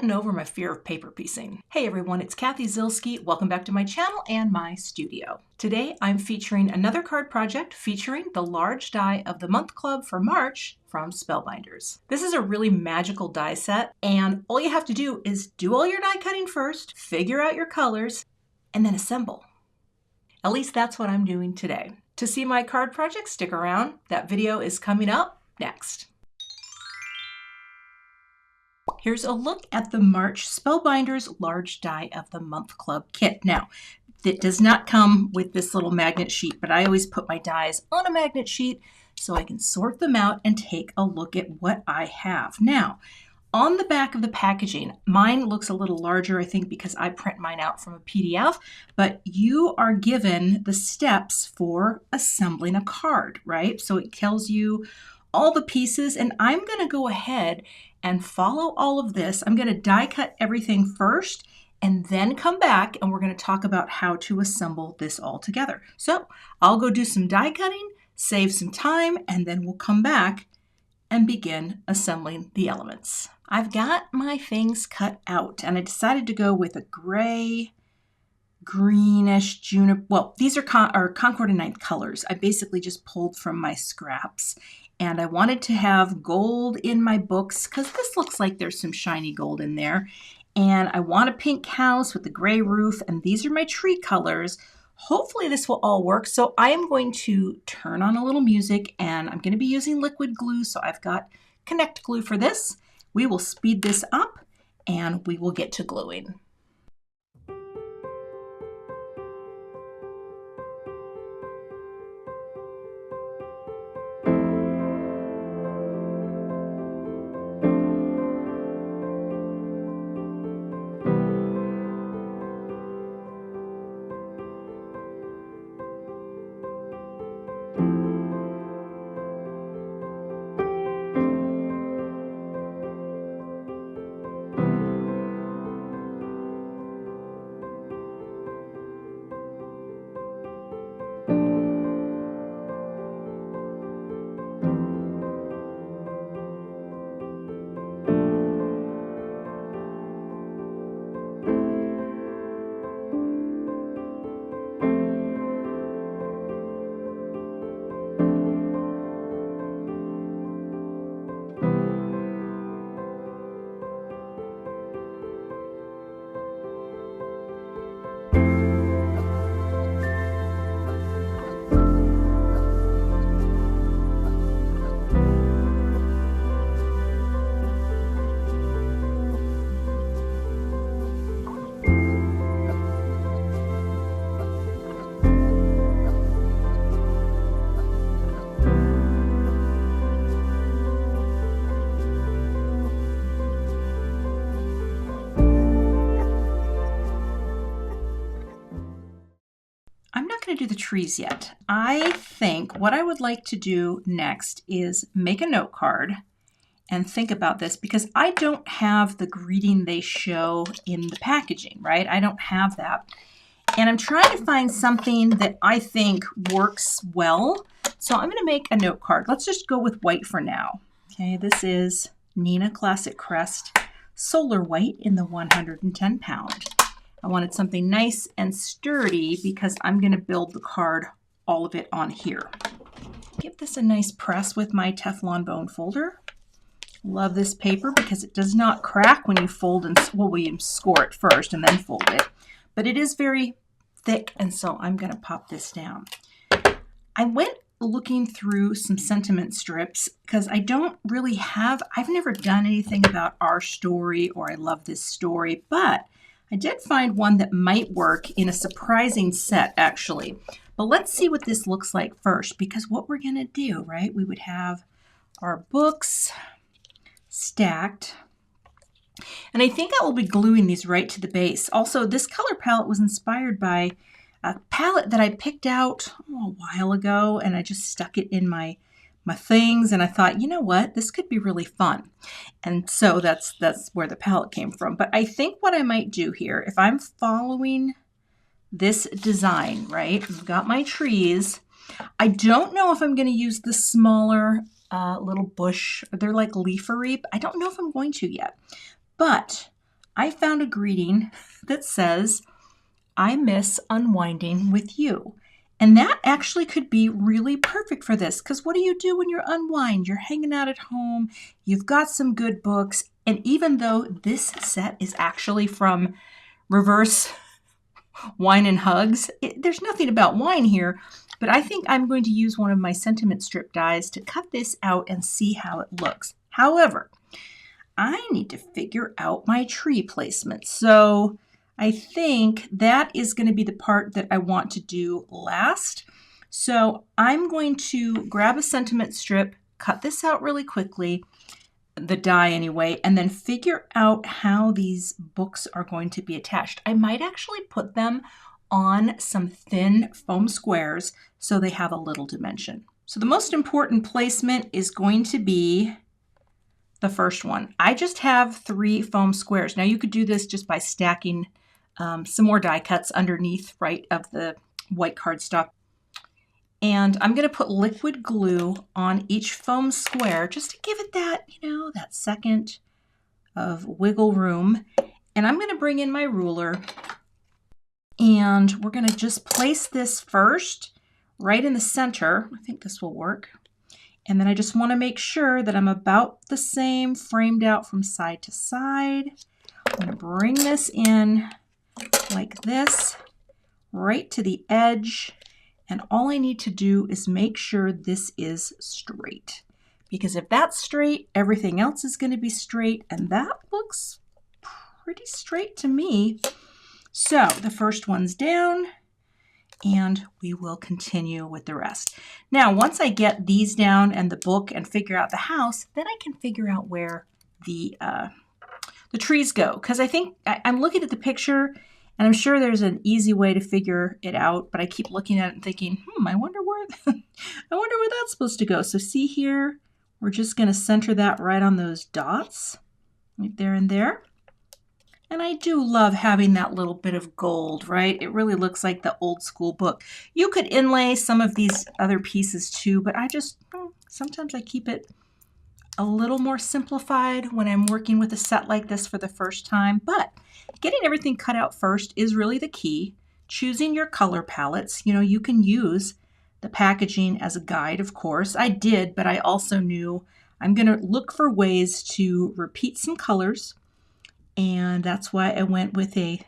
getting over my fear of paper piecing. Hey everyone, it's Cathy Zielske. Welcome back to my channel and my studio. Today I'm featuring another card project featuring the large die of the month club for March from Spellbinders. This is a really magical die set, and all you have to do is do all your die cutting first, figure out your colors, and then assemble. At least that's what I'm doing today. To see my card project, stick around. That video is coming up next. Here's a look at the March Spellbinders Large Die of the Month Club kit. Now, it does not come with this little magnet sheet, but I always put my dies on a magnet sheet so I can sort them out and take a look at what I have. Now, on the back of the packaging, mine looks a little larger, I think, because I print mine out from a PDF, but you are given the steps for assembling a card, right? So it tells you all the pieces, and I'm going to go ahead and follow all of this. I'm going to die cut everything first and then come back and we're going to talk about how to assemble this all together. So I'll go do some die cutting, save some time, and then we'll come back and begin assembling the elements. I've got my things cut out and I decided to go with a gray, greenish juniper. Well, these are Concord and Ninth colors. I basically just pulled from my scraps. And I wanted to have gold in my books because this looks like there's some shiny gold in there. And I want a pink house with a gray roof, and these are my tree colors. Hopefully this will all work. So I am going to turn on a little music, and I'm going to be using liquid glue. So I've got Connect glue for this. We will speed this up and we will get to gluing. To do the trees yet. I think what I would like to do next is make a note card and think about this because I don't have the greeting they show in the packaging, right? I don't have that. And I'm trying to find something that I think works well. So I'm going to make a note card. Let's just go with white for now. Okay, this is Neenah Classic Crest Solar White in the 110 pound. I wanted something nice and sturdy because I'm going to build the card, all of it on here. Give this a nice press with my Teflon bone folder. Love this paper because it does not crack when you fold and, well, we score it first and then fold it. But it is very thick, and so I'm going to pop this down. I went looking through some sentiment strips because I don't really have, I've never done anything about our story or I love this story, but I did find one that might work in a surprising set, actually. But let's see what this looks like first, because what we're going to do, right, we would have our books stacked. And I think I will be gluing these right to the base. Also, this color palette was inspired by a palette that I picked out a while ago, and I just stuck it in my things, and I thought, you know what, this could be really fun. And so that's where the palette came from. But I think what I might do here, if I'm following this design, right, I've got my trees. I don't know if I'm going to use the smaller little bush. They're like leafery. I don't know if I'm going to yet. But I found a greeting that says, I miss unwinding with you. And that actually could be really perfect for this, because what do you do when you're unwind? You're hanging out at home, you've got some good books, and even though this set is actually from Reverse Wine and Hugs, there's nothing about wine here, but I think I'm going to use one of my sentiment strip dies to cut this out and see how it looks. However, I need to figure out my tree placement. So I think that is going to be the part that I want to do last. So I'm going to grab a sentiment strip, cut this out really quickly, the die anyway, and then figure out how these books are going to be attached. I might actually put them on some thin foam squares so they have a little dimension. So the most important placement is going to be the first one. I just have 3 foam squares. Now you could do this just by stacking some more die cuts underneath, right, of the white cardstock. And I'm going to put liquid glue on each foam square just to give it that, that second of wiggle room. And I'm going to bring in my ruler and we're going to just place this first right in the center. I think this will work. And then I just want to make sure that I'm about the same framed out from side to side. I'm going to bring this in like this, right to the edge. And all I need to do is make sure this is straight. Because if that's straight, everything else is going to be straight. And that looks pretty straight to me. So the first one's down. And we will continue with the rest. Now, once I get these down and the book and figure out the house, then I can figure out where the trees go. Because I think I'm looking at the picture and I'm sure there's an easy way to figure it out, but I keep looking at it and thinking, I wonder where that's supposed to go. So see here, we're just going to center that right on those dots, right there and there. And I do love having that little bit of gold, right? It really looks like the old school book. You could inlay some of these other pieces too, but sometimes I keep it a little more simplified when I'm working with a set like this for the first time. But getting everything cut out first is really the key. Choosing your color palettes. You can use the packaging as a guide, of course. I did, but I also knew I'm going to look for ways to repeat some colors. And that's why I went with a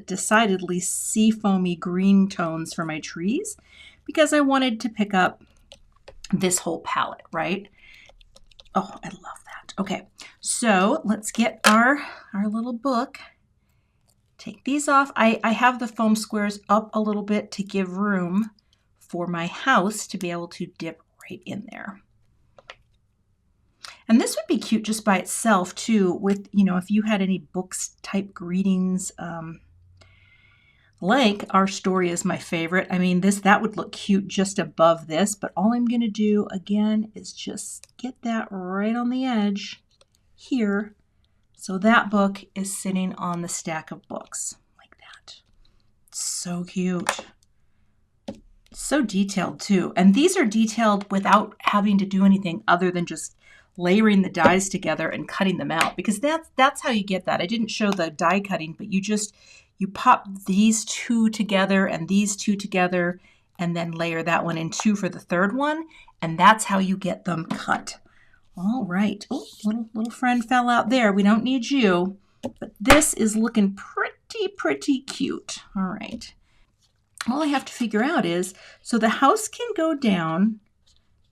decidedly seafoamy green tones for my trees, because I wanted to pick up this whole palette, right? Oh, I love that. Okay, so let's get our little book. Take these off. I have the foam squares up a little bit to give room for my house to be able to dip right in there. And this would be cute just by itself too, with, if you had any books type greetings, like Our Story Is My Favorite. I mean, that would look cute just above this, but all I'm going to do again is just get that right on the edge here. So that book is sitting on the stack of books like that. So cute. So detailed too. And these are detailed without having to do anything other than just layering the dies together and cutting them out, because that's how you get that. I didn't show the die cutting, but you pop these 2 together and these 2 together and then layer that one in 2 for the third one, and that's how you get them cut. All right. Oh, little friend fell out there. We don't need you, but this is looking pretty cute. All right. All I have to figure out is, so the house can go down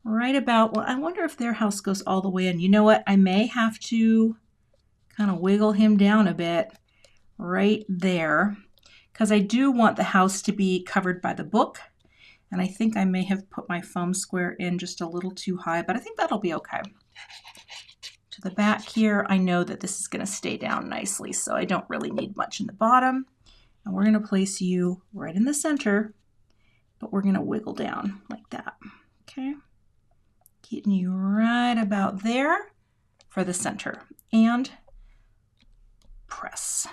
right about, I wonder if their house goes all the way in. You know what? I may have to kind of wiggle him down a bit right there, because I do want the house to be covered by the book. And I think I may have put my foam square in just a little too high, but I think that'll be okay. To the back here, I know that this is going to stay down nicely, so I don't really need much in the bottom. And we're going to place you right in the center, but we're going to wiggle down like that. Okay. Getting you right about there for the center, and press.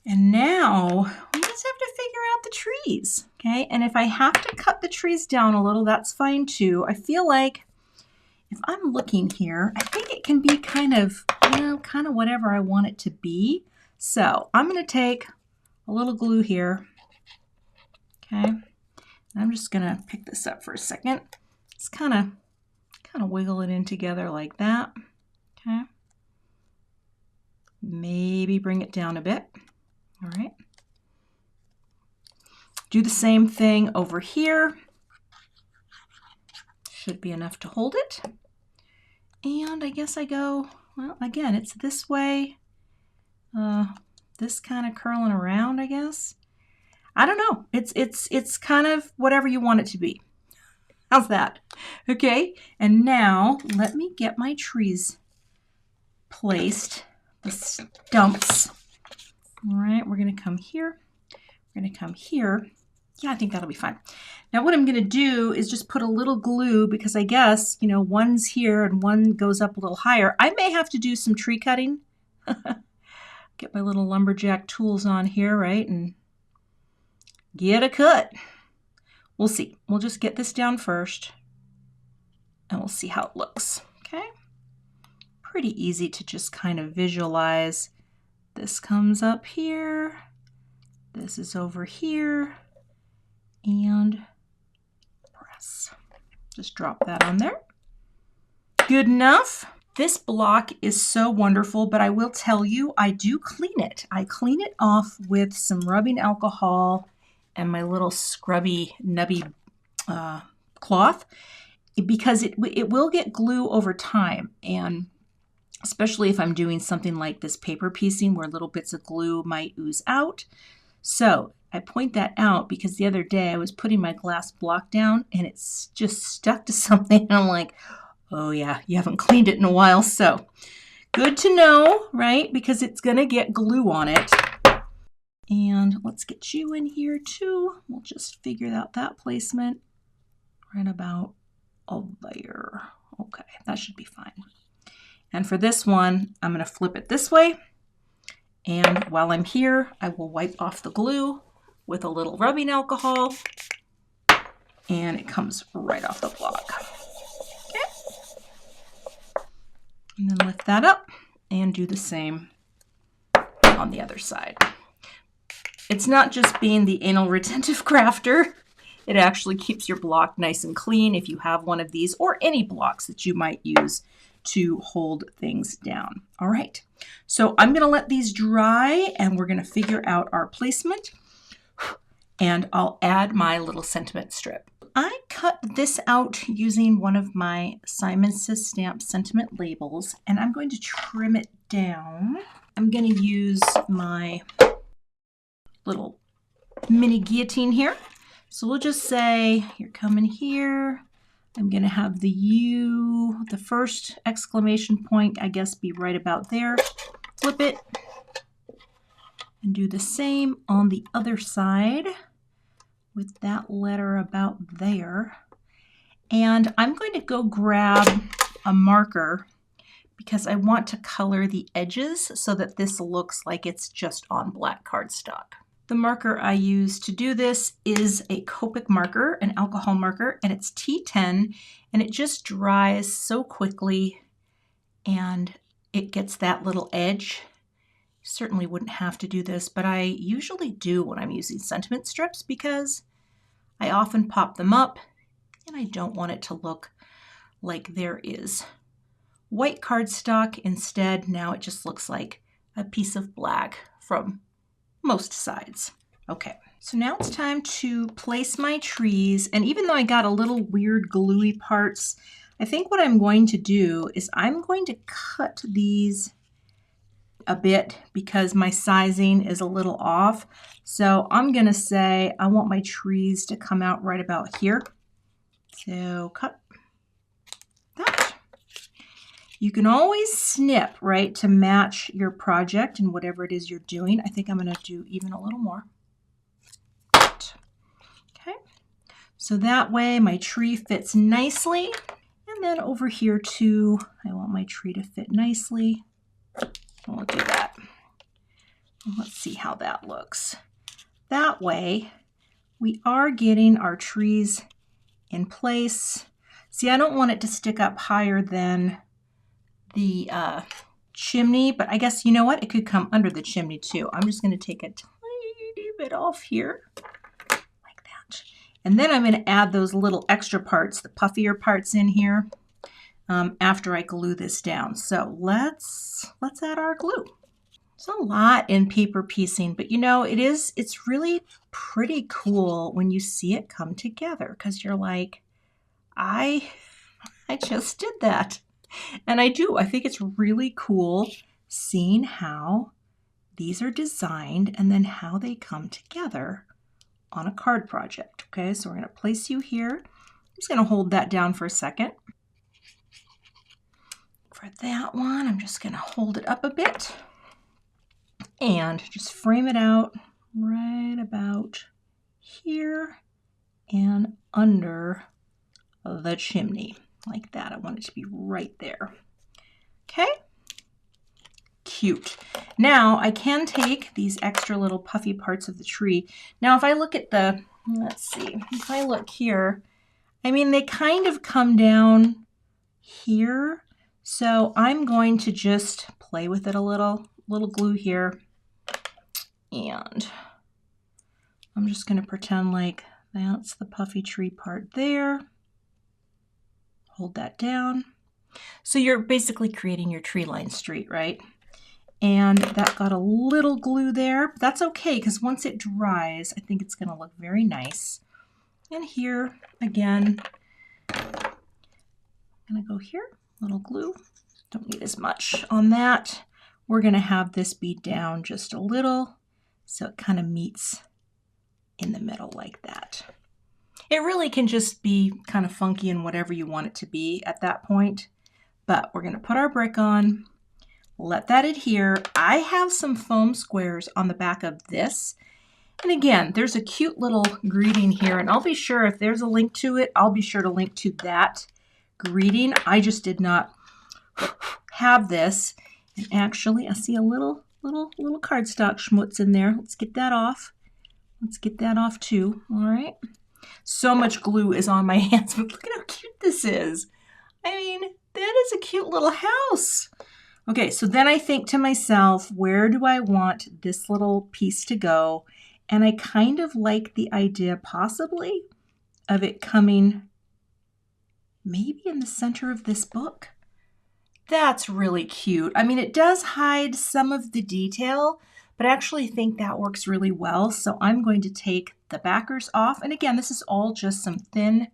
And now we just have to figure out the trees, okay? And if I have to cut the trees down a little, that's fine too. I feel like if I'm looking here, I think it can be kind of whatever I want it to be. So I'm going to take a little glue here. Okay. And I'm just going to pick this up for a second. Just kind of wiggle it in together like that. Okay. Maybe bring it down a bit. All right. Do the same thing over here. Should be enough to hold it. And I guess I go, well, again, it's this way. This kind of curling around, I guess. I don't know. It's kind of whatever you want it to be. How's that? Okay. And now let me get my trees placed. The stumps. All right. We're going to come here. We're going to come here. Yeah, I think that'll be fine. Now what I'm going to do is just put a little glue because I guess, you know, one's here and one goes up a little higher. I may have to do some tree cutting. Get my little lumberjack tools on here, right? And get a cut. We'll see. We'll just get this down first and we'll see how it looks. Okay. Pretty easy to just kind of visualize. This comes up here. This is over here. And press. Just drop that on there. Good enough. This block is so wonderful, but I will tell you, I do clean it. I clean it off with some rubbing alcohol and my little scrubby, nubby cloth because it will get glue over time. And especially if I'm doing something like this paper piecing where little bits of glue might ooze out. So I point that out because the other day I was putting my glass block down and it's just stuck to something. And I'm like, oh yeah, you haven't cleaned it in a while. So good to know, right? Because it's going to get glue on it. And let's get you in here too. We'll just figure out that placement right about there. Okay, that should be fine. And for this one, I'm going to flip it this way. And while I'm here, I will wipe off the glue with a little rubbing alcohol. And it comes right off the block. Okay. And then lift that up and do the same on the other side. It's not just being the anal retentive crafter. It actually keeps your block nice and clean if you have one of these or any blocks that you might use to hold things down. All right, so I'm going to let these dry and we're going to figure out our placement and I'll add my little sentiment strip. I cut this out using one of my Simon Says Stamp sentiment labels and I'm going to trim it down. I'm going to use my little mini guillotine here. So we'll just say you're coming here. I'm going to have the U, the first exclamation point, I guess, be right about there. Flip it and do the same on the other side with that letter about there. And I'm going to go grab a marker because I want to color the edges so that this looks like it's just on black cardstock. The marker I use to do this is a Copic marker, an alcohol marker, and it's T10, and it just dries so quickly and it gets that little edge. Certainly wouldn't have to do this, but I usually do when I'm using sentiment strips because I often pop them up and I don't want it to look like there is white cardstock. Instead, now it just looks like a piece of black from most sides. Okay, so now it's time to place my trees. And even though I got a little weird gluey parts, I think what I'm going to do is I'm going to cut these a bit because my sizing is a little off. So I'm going to say I want my trees to come out right about here. So cut that. You can always snip, right, to match your project and whatever it is you're doing. I think I'm going to do even a little more. Okay, so that way my tree fits nicely. And then over here too, I want my tree to fit nicely. We'll do that. Let's see how that looks. That way we are getting our trees in place. See, I don't want it to stick up higher than the chimney, but I guess, you know what? It could come under the chimney too. I'm just going to take a tiny bit off here, like that. And then I'm going to add those little extra parts, the puffier parts in here, after I glue this down. So let's add our glue. It's a lot in paper piecing, but you know, it's really pretty cool when you see it come together, because you're like, I just did that. And I do. I think it's really cool seeing how these are designed and then how they come together on a card project. Okay, so we're going to place you here. I'm just going to hold that down for a second. For that one, I'm just going to hold it up a bit and just frame it out right about here and under the chimney, like that. I want it to be right there. Okay, cute. Now I can take these extra little puffy parts of the tree. Now if I look at the, let's see, if I look here, I mean, they kind of come down here. So I'm going to just play with it a little glue here. And I'm just going to pretend like that's the puffy tree part there. Hold that down. So you're basically creating your tree line street, right? And that got a little glue there. But that's okay, because once it dries, I think it's going to look very nice. And here, again, I'm going to go here, little glue. Don't need as much on that. We're going to have this be down just a little, so it kind of meets in the middle like that. It really can just be kind of funky and whatever you want it to be at that point. But we're going to put our brick on, let that adhere. I have some foam squares on the back of this. And again, there's a cute little greeting here, and I'll be sure if there's a link to it, I'll be sure to link to that greeting. I just did not have this. And actually, I see a little cardstock schmutz in there. Let's get that off. Let's get that off too. All right. So much glue is on my hands, but look at how cute this is. I mean, that is a cute little house. Okay, so then I think to myself, where do I want this little piece to go? And I kind of like the idea possibly of it coming maybe in the center of this book. That's really cute. I mean, it does hide some of the detail, but I actually think that works really well. So I'm going to take the backers off. And again, this is all just some thin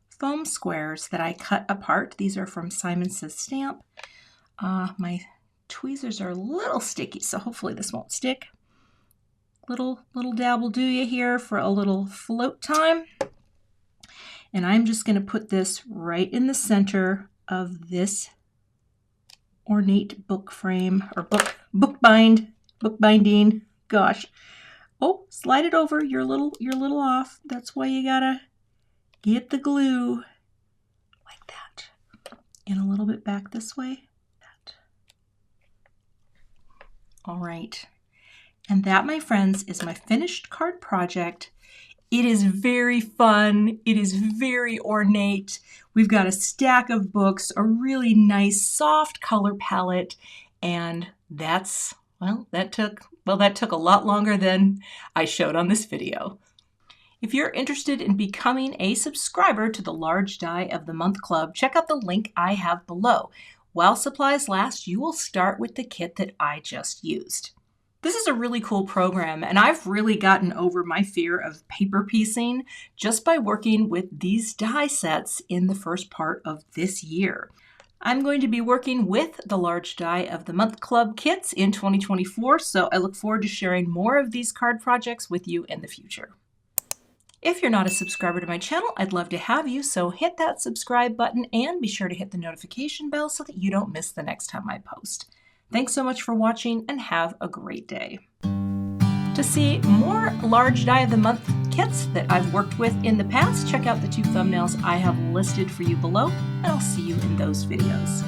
foam squares that I cut apart. These are from Simon Says Stamp. My tweezers are a little sticky, so hopefully this won't stick. Little dab will do you here for a little float time. And I'm just going to put this right in the center of this ornate book frame, or book binding. Gosh. Oh, slide it over. You're a little off. That's why you gotta get the glue like that. And a little bit back this way. That. All right. And that, my friends, is my finished card project. It is very fun. It is very ornate. We've got a stack of books, a really nice soft color palette, and that took a lot longer than I showed on this video. If you're interested in becoming a subscriber to the Large Die of the Month Club, check out the link I have below. While supplies last, you will start with the kit that I just used. This is a really cool program, and I've really gotten over my fear of paper piecing just by working with these die sets in the first part of this year. I'm going to be working with the Large Die of the Month Club kits in 2024, so I look forward to sharing more of these card projects with you in the future. If you're not a subscriber to my channel, I'd love to have you, so hit that subscribe button and be sure to hit the notification bell so that you don't miss the next time I post. Thanks so much for watching and have a great day. To see more Large Die of the Month kits that I've worked with in the past, check out the 2 thumbnails I have listed for you below, and I'll see you in those videos.